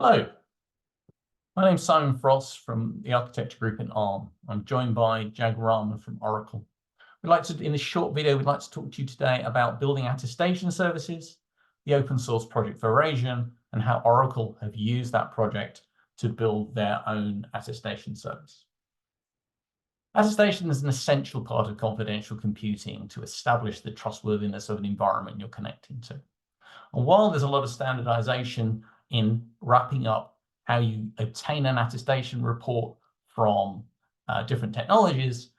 Hello, my name's Simon Frost from the architecture group in Arm. I'm joined by Jag Rahman from Oracle. In this short video, we'd like to talk to you today about building attestation services, the open source project Veraison, and how Oracle have used that project to build their own attestation service. Attestation is an essential part of confidential computing to establish the trustworthiness of an environment you're connecting to. And while there's a lot of standardization in wrapping up how you obtain an attestation report from different technologies,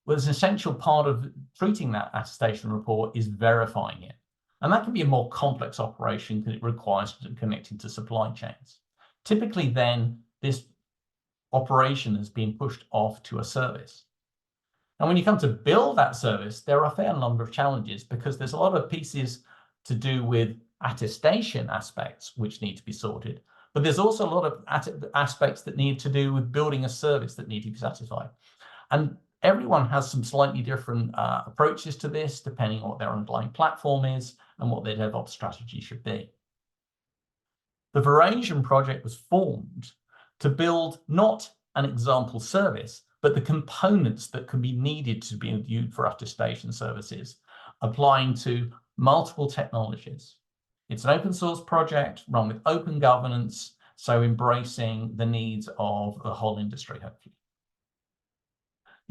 well, an essential part of treating that attestation report is verifying it. And that can be a more complex operation because it requires connecting to supply chains. Typically then, this operation has been pushed off to a service. And when you come to build that service, there are a fair number of challenges because there's a lot of pieces to do with attestation aspects which need to be sorted. But there's also a lot of aspects that need to do with building a service that need to be satisfied. And everyone has some slightly different approaches to this, depending on what their underlying platform is and what their DevOps strategy should be. The Veraison project was formed to build not an example service, but the components that can be needed to be used for attestation services, applying to multiple technologies. It's an open source project run with open governance, so embracing the needs of the whole industry, hopefully.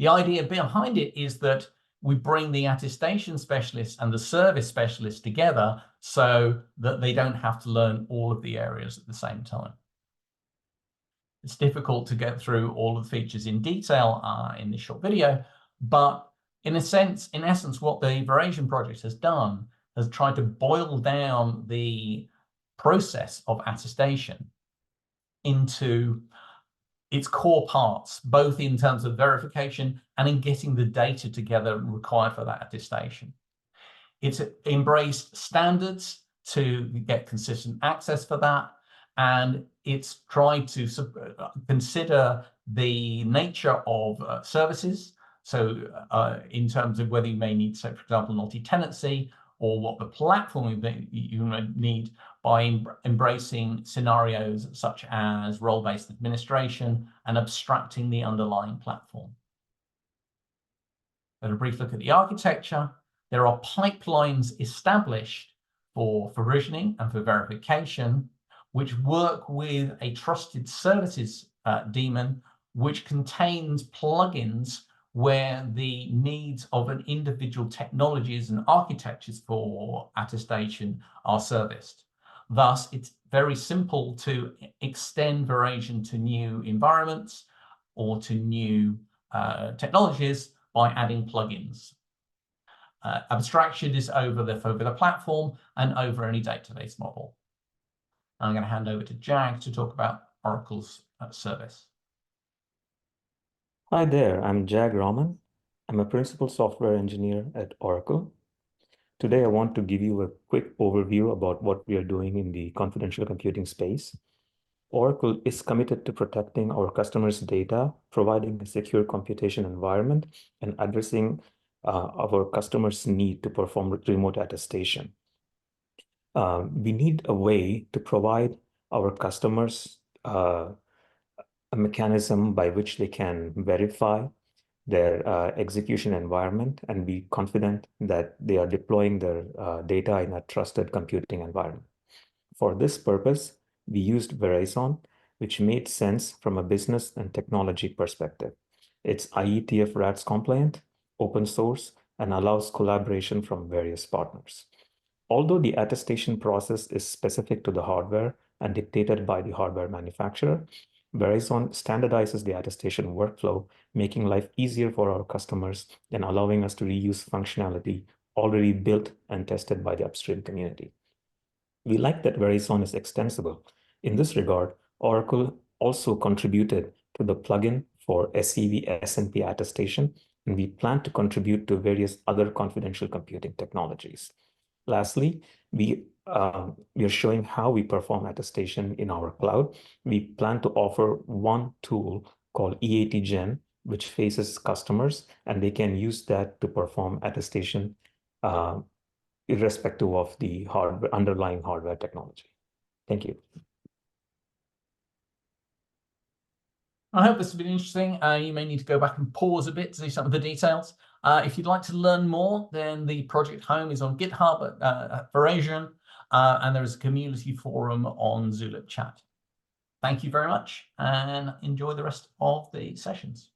The idea behind it is that we bring the attestation specialists and the service specialists together so that they don't have to learn all of the areas at the same time. It's difficult to get through all of the features in detail in this short video, but in essence, what the Veraison project has done has tried to boil down the process of attestation into its core parts, both in terms of verification and in getting the data together required for that attestation. It's embraced standards to get consistent access for that, and it's tried to consider the nature of services. So in terms of whether you may need, say, for example, multi-tenancy, or what the platform you need by embracing scenarios such as role-based administration and abstracting the underlying platform. At a brief look at the architecture, there are pipelines established for provisioning and for verification, which work with a trusted services daemon, which contains plugins where the needs of an individual technologies and architectures for attestation are serviced. Thus, it's very simple to extend Veraison to new environments or to new technologies by adding plugins. Abstraction is over the platform and over any database model. I'm going to hand over to Jag to talk about Oracle's service. Hi there, I'm Jag Rahman. I'm a principal software engineer at Oracle. Today, I want to give you a quick overview about what we are doing in the confidential computing space. Oracle is committed to protecting our customers' data, providing a secure computation environment, and addressing our customers' need to perform remote attestation. We need a way to provide our customers a mechanism by which they can verify their execution environment and be confident that they are deploying their data in a trusted computing environment. For this purpose, we used Veraison, which made sense from a business and technology perspective. It's IETF RATS compliant, open source, and allows collaboration from various partners. Although the attestation process is specific to the hardware and dictated by the hardware manufacturer, Veraison standardizes the attestation workflow, making life easier for our customers and allowing us to reuse functionality already built and tested by the upstream community. We like that Veraison is extensible. In this regard, Oracle also contributed to the plugin for CVCS attestation, and we plan to contribute to various other confidential computing technologies. Lastly, we are showing how we perform attestation in our cloud. We plan to offer one tool called EAT Gen, which faces customers, and they can use that to perform attestation irrespective of the underlying hardware technology. Thank you. I hope this has been interesting. You may need to go back and pause a bit to see some of the details. If you'd like to learn more, then the project home is on GitHub at Veraison, and there is a community forum on Zulip Chat. Thank you very much, and enjoy the rest of the sessions.